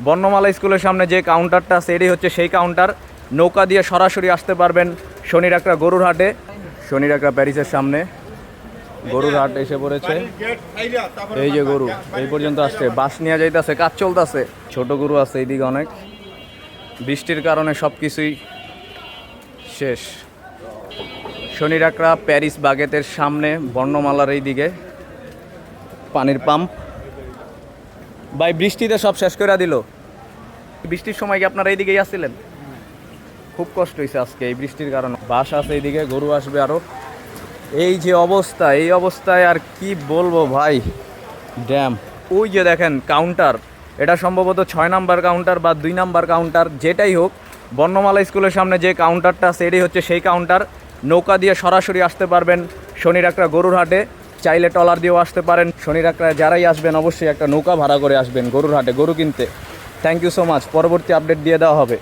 বর্ণমালা স্কুলের সামনে যে কাউন্টারটা আছে এটাই হচ্ছে সেই কাউন্টার। নৌকা দিয়ে সরাসরি আসতে পারবেন শনির একটা গরুর হাটে। শনির একটা প্যারিসের সামনে গরুর হাট এসে পড়েছে। এই যে গরু এই পর্যন্ত আসছে, বাস নিয়ে যাইতেছে, কাজ চলতেছে। ছোট গরু আছে এইদিকে অনেক, বৃষ্টির কারণে সব কিছুই শেষ। শনির একটা প্যারিস বাগেতের সামনে বর্ণমালার এই দিকে পানির পাম্প। ভাই বৃষ্টিতে সব শেষ করে দিল। বৃষ্টির সময় কি আপনারা এইদিকেই আসছিলেন? খুব কষ্ট হয়েছে আজকে এই বৃষ্টির কারণে। বাস আছে এইদিকে, গরু আসবে আরও। এই যে অবস্থা, এই অবস্থায় আর কি বলবো ভাই, ড্যাম। ওই যে দেখেন কাউন্টার, এটা সম্ভবত 6 নাম্বার কাউন্টার বা 2 নাম্বার কাউন্টার, যেটাই হোক। বর্ণমালা স্কুলের সামনে যে কাউন্টারটা আছে এটাই হচ্ছে সেই কাউন্টার। নৌকা দিয়ে সরাসরি আসতে পারবেন শনির একটা গরুর হাটে। চাইলে ট্রলার দিয়েও আসতে পারেন। শনির একটা যারাই আসবেন অবশ্যই একটা নৌকা ভাড়া করে আসবেন গরুর হাটে গরু কিনতে। Thank you so much. পরবর্তী আপডেট দিয়ে দেওয়া হবে।